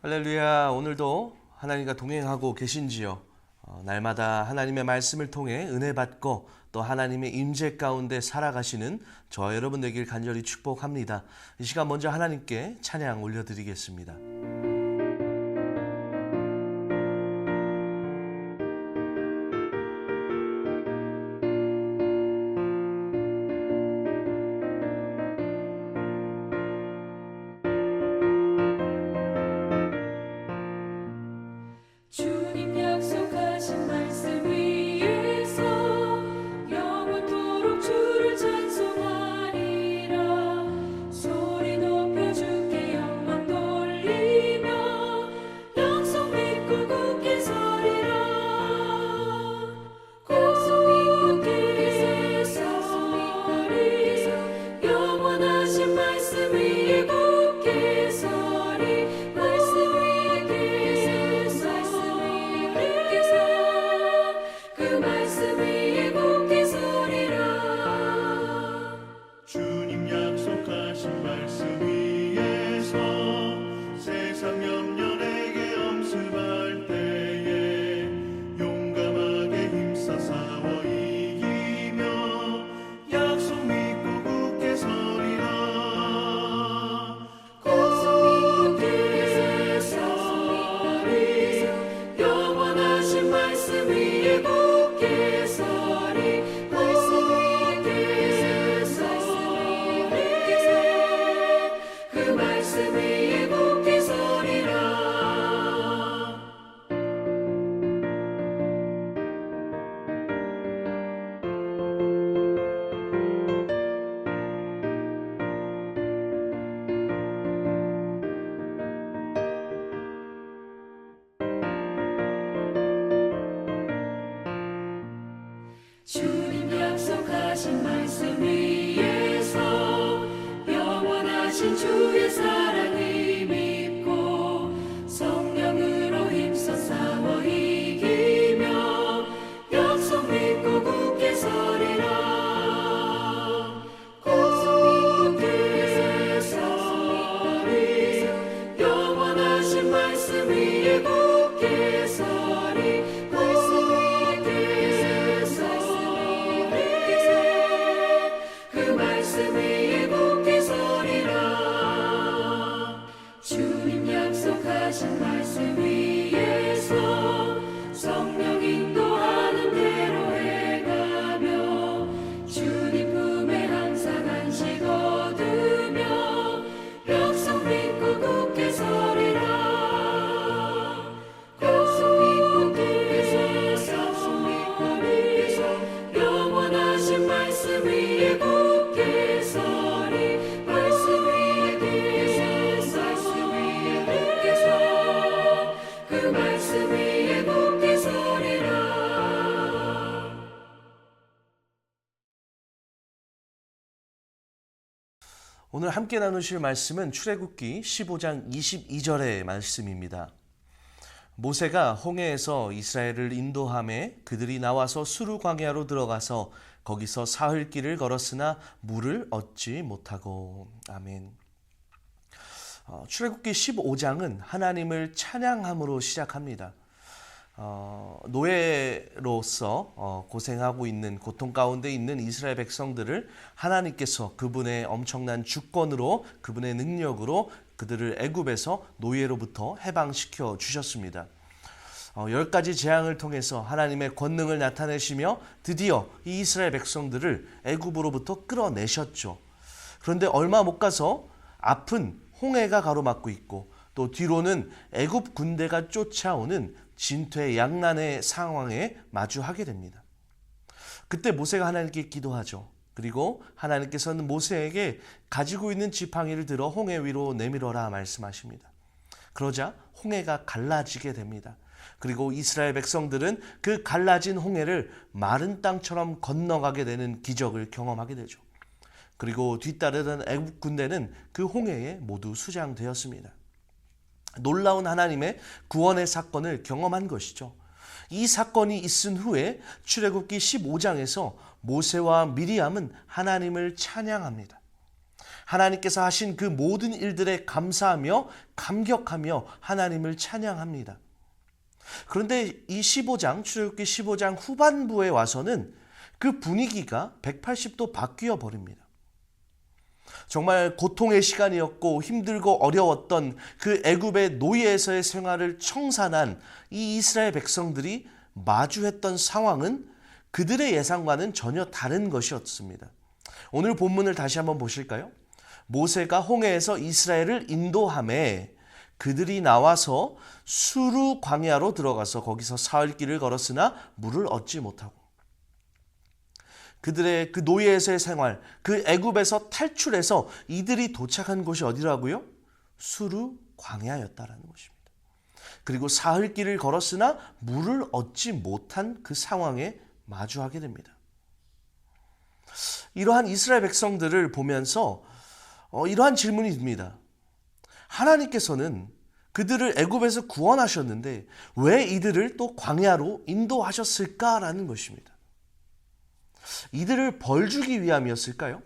할렐루야. 오늘도 하나님과 동행하고 계신지요? 날마다 하나님의 말씀을 통해 은혜 받고 또 하나님의 임재 가운데 살아가시는 저와 여러분 되길 간절히 축복합니다. 이 시간 먼저 하나님께 찬양 올려드리겠습니다. 주님 약속하신 말씀 위에서 영원토록 주를 찬송하리라. 소리 높여 주께 영광 돌리며 약속 믿고 굳게 서리라. 굳게 서리 영원하신 말씀 위에 굳게 서리. 말씀 그 말씀 위에 굳게 서리라. 주님 약속하신 말씀 위에서 세상 염려에게 엄습할 때에 용감하게 힘써 싸워 이기며 약속 믿고 굳게 서리라. 굳게 서리 영원하신 말씀 위에 굳게 서리. 말씀 위에 서리 그 말씀 위에 굳게 서리라. 주님 약속하신 말씀 위에서 영원하신 주의 사랑을 믿고 성령으로 힘써 싸워 이기며 약속 믿고 굳게 서리라. 굳게 서리 영원하신 말씀 위에 굳게 서리. 그 말씀 위에 굳게 서리라. 주님 약속하신 말씀 위에서 성령 인도하는 대로 행하며 주님 품에 항상 안식 얻으며 약속 믿고 굳게 서리라. 약속 믿고 굳게 서리 영원하신 말씀 위에 굳게 서리. 말씀 위에 굳게 서 그 말씀 위에 굳게 서리라. 오늘 함께 나누실 말씀은 출애굽기 15장 22절의 말씀입니다. 모세가 홍해에서 이스라엘을 인도하매 그들이 나와서 수르 광야로 들어가서 거기서 사흘 길을 걸었으나 물을 얻지 못하고. 아멘. 출애굽기 15장은 하나님을 찬양함으로 시작합니다. 노예로서 고생하고 있는 고통 가운데 있는 이스라엘 백성들을 하나님께서 그분의 엄청난 주권으로 그분의 능력으로 그들을 애굽에서 노예로부터 해방시켜 주셨습니다. 10가지 재앙을 통해서 하나님의 권능을 나타내시며 드디어 이 이스라엘 백성들을 애굽으로부터 끌어내셨죠. 그런데 얼마 못 가서 앞은 홍해가 가로막고 있고 또 뒤로는 애굽 군대가 쫓아오는 진퇴양난의 상황에 마주하게 됩니다. 그때 모세가 하나님께 기도하죠. 그리고 하나님께서는 모세에게 가지고 있는 지팡이를 들어 홍해 위로 내밀어라 말씀하십니다. 그러자 홍해가 갈라지게 됩니다. 그리고 이스라엘 백성들은 그 갈라진 홍해를 마른 땅처럼 건너가게 되는 기적을 경험하게 되죠. 그리고 뒤따르던 애굽 군대는 그 홍해에 모두 수장되었습니다. 놀라운 하나님의 구원의 사건을 경험한 것이죠. 이 사건이 있은 후에 출애굽기 15장에서 모세와 미리암은 하나님을 찬양합니다. 하나님께서 하신 그 모든 일들에 감사하며 감격하며 하나님을 찬양합니다. 그런데 이 15장, 출애굽기 15장 후반부에 와서는 그 분위기가 180도 바뀌어 버립니다. 정말 고통의 시간이었고 힘들고 어려웠던 그 애굽의 노예에서의 생활을 청산한 이 이스라엘 백성들이 마주했던 상황은 그들의 예상과는 전혀 다른 것이었습니다. 오늘 본문을 다시 한번 보실까요? 모세가 홍해에서 이스라엘을 인도하매 그들이 나와서 수르 광야로 들어가서 거기서 사흘 길을 걸었으나 물을 얻지 못하고, 그들의 그 노예에서의 생활, 그 애굽에서 탈출해서 이들이 도착한 곳이 어디라고요? 수르 광야였다라는 것입니다. 그리고 사흘 길을 걸었으나 물을 얻지 못한 그 상황에 마주하게 됩니다. 이러한 이스라엘 백성들을 보면서 이러한 질문이 듭니다. 하나님께서는 그들을 애굽에서 구원하셨는데 왜 이들을 또 광야로 인도하셨을까라는 것입니다. 이들을 벌 주기 위함이었을까요?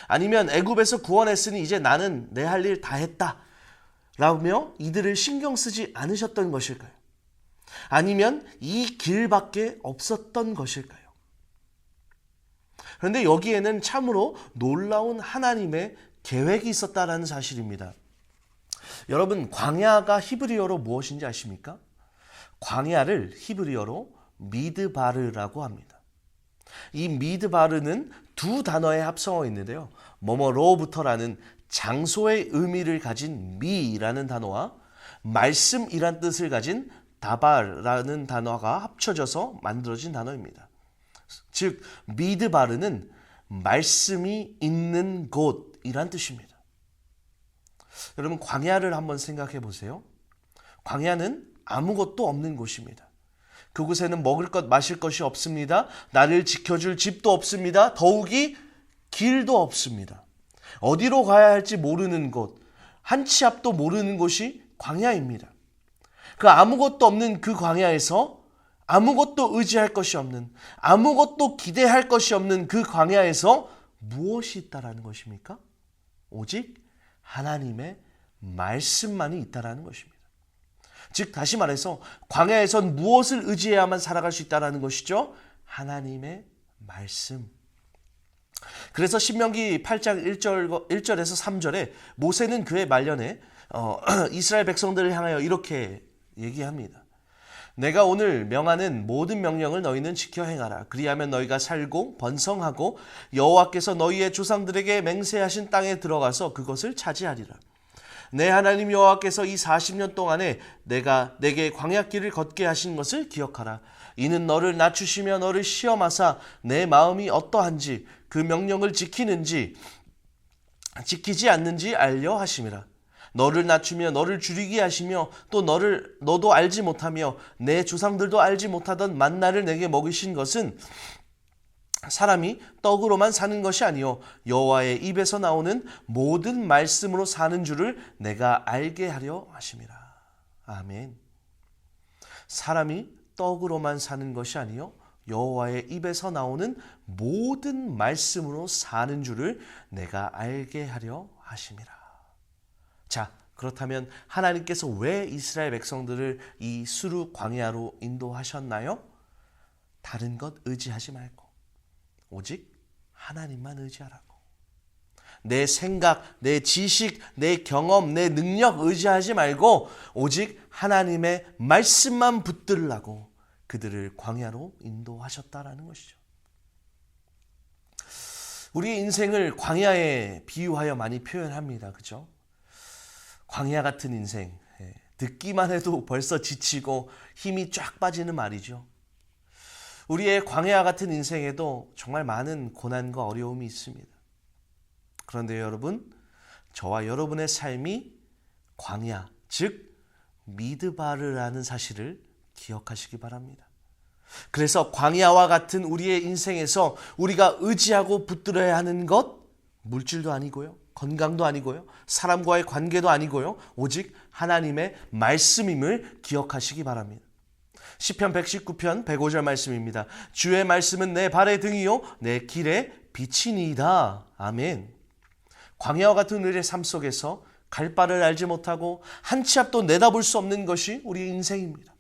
아니면 애굽에서 구원했으니 이제 나는 내 할 일 다 했다 라며 이들을 신경 쓰지 않으셨던 것일까요? 아니면 이 길밖에 없었던 것일까요? 그런데 여기에는 참으로 놀라운 하나님의 계획이 있었다는 사실입니다. 여러분, 광야가 히브리어로 무엇인지 아십니까? 광야를 히브리어로 미드바르라고 합니다. 이 미드바르는 두 단어의 합성어 있는데요. 뭐뭐로부터라는 장소의 의미를 가진 미라는 단어와 말씀이란 뜻을 가진 다발라는 단어가 합쳐져서 만들어진 단어입니다. 즉 미드바르는 말씀이 있는 곳이란 뜻입니다. 여러분, 광야를 한번 생각해 보세요. 광야는 아무것도 없는 곳입니다. 그곳에는 먹을 것 마실 것이 없습니다. 나를 지켜줄 집도 없습니다. 더욱이 길도 없습니다. 어디로 가야 할지 모르는 곳, 한 치 앞도 모르는 곳이 광야입니다. 그 아무것도 없는 그 광야에서 아무것도 의지할 것이 없는, 아무것도 기대할 것이 없는 그 광야에서 무엇이 있다라는 것입니까? 오직 하나님의 말씀만이 있다라는 것입니다. 즉 다시 말해서 광야에선 무엇을 의지해야만 살아갈 수 있다라는 것이죠? 하나님의 말씀. 그래서 신명기 8장 1절에서 3절에 모세는 그의 말년에 이스라엘 백성들을 향하여 이렇게 얘기합니다. 내가 오늘 명하는 모든 명령을 너희는 지켜 행하라. 그리하면 너희가 살고 번성하고 여호와께서 너희의 조상들에게 맹세하신 땅에 들어가서 그것을 차지하리라. 내 하나님 여호와께서 이 40년 동안에 내가 내게 광야길을 걷게 하신 것을 기억하라. 이는 너를 낮추시며 너를 시험하사 내 마음이 어떠한지 그 명령을 지키는지 지키지 않는지 알려 하심이라. 너를 낮추며 너를 줄이게 하시며 또 너도 알지 못하며 내 조상들도 알지 못하던 만나를 내게 먹이신 것은 사람이 떡으로만 사는 것이 아니요 여호와의 입에서 나오는 모든 말씀으로 사는 줄을 내가 알게 하려 하심이라. 아멘. 사람이 떡으로만 사는 것이 아니요 여호와의 입에서 나오는 모든 말씀으로 사는 줄을 내가 알게 하려 하심이라. 자, 그렇다면 하나님께서 왜 이스라엘 백성들을 이 수르 광야로 인도하셨나요? 다른 것 의지하지 말고 오직 하나님만 의지하라고. 내 생각, 내 지식, 내 경험, 내 능력 의지하지 말고 오직 하나님의 말씀만 붙들라고 그들을 광야로 인도하셨다라는 것이죠. 우리의 인생을 광야에 비유하여 많이 표현합니다. 그렇죠? 광야 같은 인생, 듣기만 해도 벌써 지치고 힘이 쫙 빠지는 말이죠. 우리의 광야 같은 인생에도 정말 많은 고난과 어려움이 있습니다. 그런데 여러분, 저와 여러분의 삶이 광야, 즉 미드바르라는 사실을 기억하시기 바랍니다. 그래서 광야와 같은 우리의 인생에서 우리가 의지하고 붙들어야 하는 것, 물질도 아니고요, 건강도 아니고요, 사람과의 관계도 아니고요, 오직 하나님의 말씀임을 기억하시기 바랍니다. 시편 119편 105절 말씀입니다. 주의 말씀은 내 발의 등이요 내 길의 빛이니이다. 아멘. 광야와 같은 우리의 삶 속에서 갈 바를 알지 못하고 한 치 앞도 내다볼 수 없는 것이 우리의 인생입니다.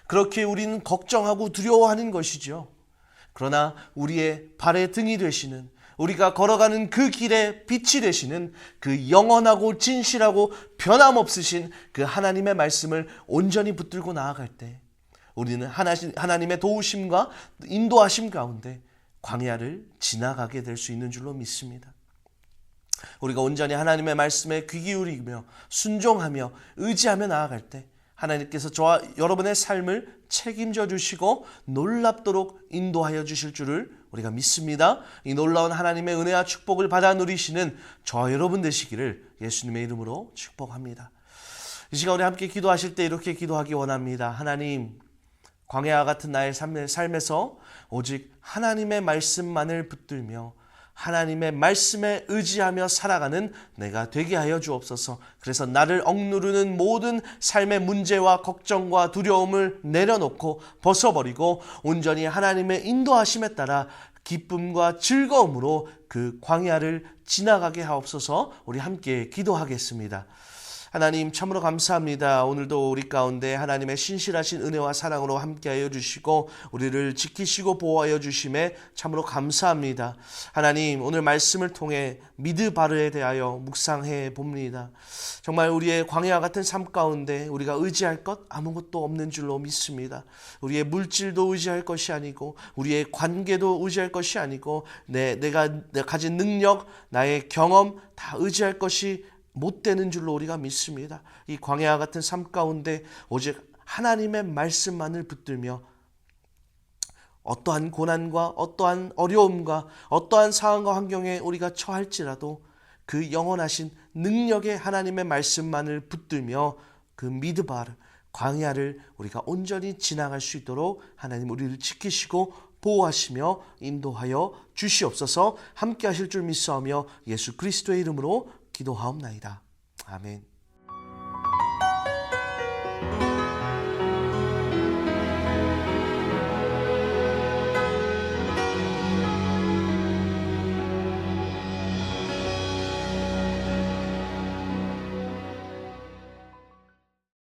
그렇게 우리는 걱정하고 두려워하는 것이죠. 그러나 우리의 발의 등이 되시는, 우리가 걸어가는 그 길에 빛이 되시는 그 영원하고 진실하고 변함없으신 그 하나님의 말씀을 온전히 붙들고 나아갈 때 우리는 하나님의 도우심과 인도하심 가운데 광야를 지나가게 될 수 있는 줄로 믿습니다. 우리가 온전히 하나님의 말씀에 귀 기울이며 순종하며 의지하며 나아갈 때 하나님께서 저와 여러분의 삶을 책임져 주시고 놀랍도록 인도하여 주실 줄을 우리가 믿습니다. 이 놀라운 하나님의 은혜와 축복을 받아 누리시는 저와 여러분 되시기를 예수님의 이름으로 축복합니다. 이 시간 우리 함께 기도하실 때 이렇게 기도하기 원합니다. 하나님, 광야와 같은 나의 삶에서 오직 하나님의 말씀만을 붙들며 하나님의 말씀에 의지하며 살아가는 내가 되게 하여 주옵소서. 그래서 나를 억누르는 모든 삶의 문제와 걱정과 두려움을 내려놓고 벗어버리고 온전히 하나님의 인도하심에 따라 기쁨과 즐거움으로 그 광야를 지나가게 하옵소서. 우리 함께 기도하겠습니다. 하나님 참으로 감사합니다. 오늘도 우리 가운데 하나님의 신실하신 은혜와 사랑으로 함께하여 주시고 우리를 지키시고 보호하여 주심에 참으로 감사합니다. 하나님, 오늘 말씀을 통해 미드바르에 대하여 묵상해 봅니다. 정말 우리의 광야와 같은 삶 가운데 우리가 의지할 것 아무것도 없는 줄로 믿습니다. 우리의 물질도 의지할 것이 아니고 우리의 관계도 의지할 것이 아니고 내가 가진 능력, 나의 경험 다 의지할 것이 못 되는 줄로 우리가 믿습니다. 이 광야와 같은 삶 가운데 오직 하나님의 말씀만을 붙들며 어떠한 고난과 어떠한 어려움과 어떠한 상황과 환경에 우리가 처할지라도 그 영원하신 능력의 하나님의 말씀만을 붙들며 그 미드바르 광야를 우리가 온전히 지나갈 수 있도록 하나님 우리를 지키시고 보호하시며 인도하여 주시옵소서. 함께 하실 줄 믿사오며 예수 그리스도의 이름으로 기도하옵나이다. 아멘.